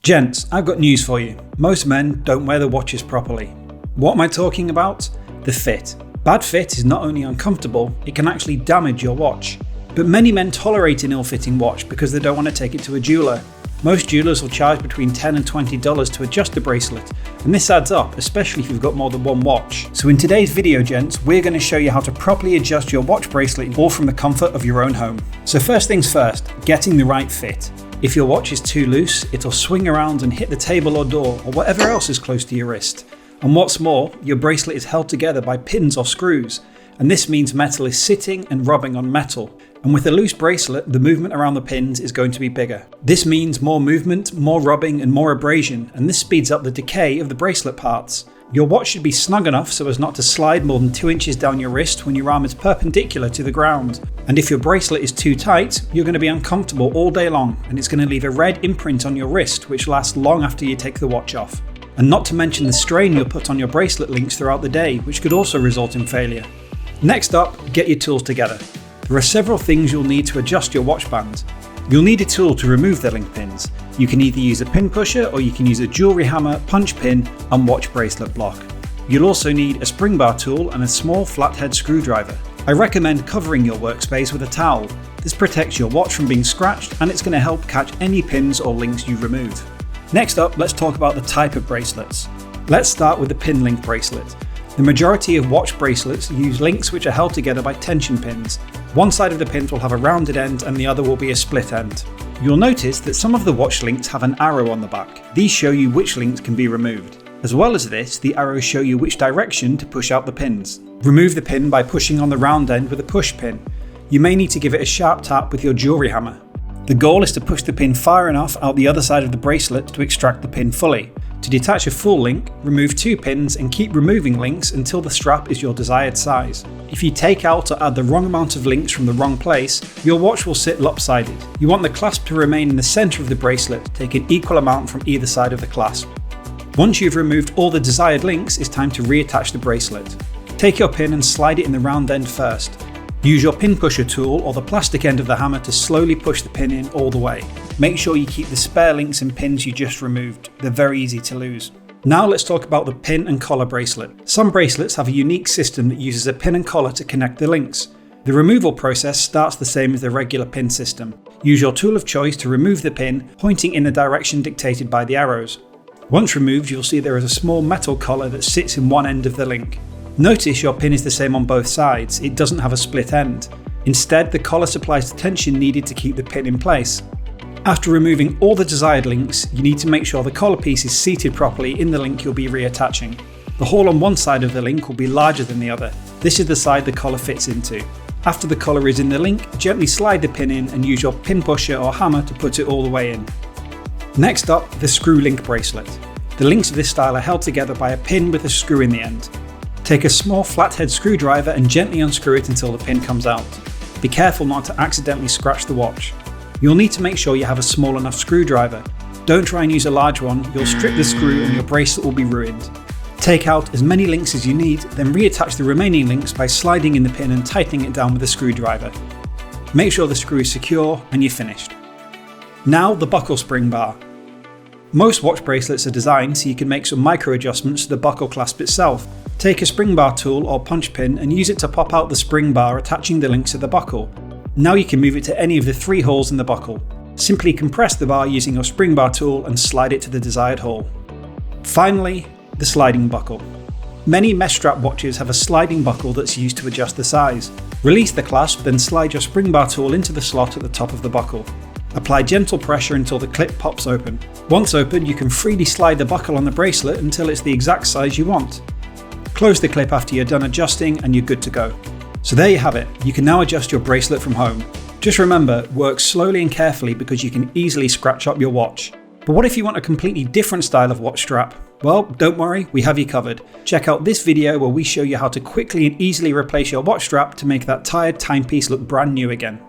Gents, I've got news for you. Most men don't wear their watches properly. What am I talking about? The fit. Bad fit is not only uncomfortable, it can actually damage your watch. But many men tolerate an ill-fitting watch because they don't want to take it to a jeweler. Most jewelers will charge between $10 and $20 to adjust the bracelet, and this adds up, especially if you've got more than one watch. So in today's video, gents, we're going to show you how to properly adjust your watch bracelet all from the comfort of your own home. So first things first, getting the right fit. If your watch is too loose, it'll swing around and hit the table or door or whatever else is close to your wrist. And what's more, your bracelet is held together by pins or screws, and this means metal is sitting and rubbing on metal. And with a loose bracelet, the movement around the pins is going to be bigger. This means more movement, more rubbing and more abrasion, and this speeds up the decay of the bracelet parts. Your watch should be snug enough so as not to slide more than 2 inches down your wrist when your arm is perpendicular to the ground. And if your bracelet is too tight, you're going to be uncomfortable all day long, and it's going to leave a red imprint on your wrist which lasts long after you take the watch off. And not to mention the strain you'll put on your bracelet links throughout the day, which could also result in failure. Next up, get your tools together. There are several things you'll need to adjust your watch band. You'll need a tool to remove the link pins. You can either use a pin pusher or you can use a jewelry hammer, punch pin and watch bracelet block. You'll also need a spring bar tool and a small flathead screwdriver. I recommend covering your workspace with a towel. This protects your watch from being scratched and it's going to help catch any pins or links you remove. Next up, let's talk about the type of bracelets. Let's start with the pin link bracelet. The majority of watch bracelets use links which are held together by tension pins. One side of the pins will have a rounded end and the other will be a split end. You'll notice that some of the watch links have an arrow on the back. These show you which links can be removed. As well as this, the arrows show you which direction to push out the pins. Remove the pin by pushing on the round end with a push pin. You may need to give it a sharp tap with your jewelry hammer. The goal is to push the pin far enough out the other side of the bracelet to extract the pin fully. To detach a full link, remove 2 pins and keep removing links until the strap is your desired size. If you take out or add the wrong amount of links from the wrong place, your watch will sit lopsided. You want the clasp to remain in the center of the bracelet, take an equal amount from either side of the clasp. Once you've removed all the desired links, it's time to reattach the bracelet. Take your pin and slide it in the round end first. Use your pin pusher tool or the plastic end of the hammer to slowly push the pin in all the way. Make sure you keep the spare links and pins you just removed. They're very easy to lose. Now let's talk about the pin and collar bracelet. Some bracelets have a unique system that uses a pin and collar to connect the links. The removal process starts the same as the regular pin system. Use your tool of choice to remove the pin, pointing in the direction dictated by the arrows. Once removed, you'll see there is a small metal collar that sits in one end of the link. Notice your pin is the same on both sides, it doesn't have a split end. Instead, the collar supplies the tension needed to keep the pin in place. After removing all the desired links, you need to make sure the collar piece is seated properly in the link you'll be reattaching. The hole on one side of the link will be larger than the other. This is the side the collar fits into. After the collar is in the link, gently slide the pin in and use your pin pusher or hammer to put it all the way in. Next up, the screw link bracelet. The links of this style are held together by a pin with a screw in the end. Take a small flathead screwdriver and gently unscrew it until the pin comes out. Be careful not to accidentally scratch the watch. You'll need to make sure you have a small enough screwdriver. Don't try and use a large one, you'll strip the screw and your bracelet will be ruined. Take out as many links as you need, then reattach the remaining links by sliding in the pin and tightening it down with a screwdriver. Make sure the screw is secure and you're finished. Now the buckle spring bar. Most watch bracelets are designed so you can make some micro adjustments to the buckle clasp itself. Take a spring bar tool or punch pin and use it to pop out the spring bar attaching the links to the buckle. Now you can move it to any of the 3 holes in the buckle. Simply compress the bar using your spring bar tool and slide it to the desired hole. Finally, the sliding buckle. Many mesh strap watches have a sliding buckle that's used to adjust the size. Release the clasp, then slide your spring bar tool into the slot at the top of the buckle. Apply gentle pressure until the clip pops open. Once open, you can freely slide the buckle on the bracelet until it's the exact size you want. Close the clip after you're done adjusting and you're good to go. So there you have it, you can now adjust your bracelet from home. Just remember, work slowly and carefully because you can easily scratch up your watch. But what if you want a completely different style of watch strap? Well, don't worry, we have you covered. Check out this video where we show you how to quickly and easily replace your watch strap to make that tired timepiece look brand new again.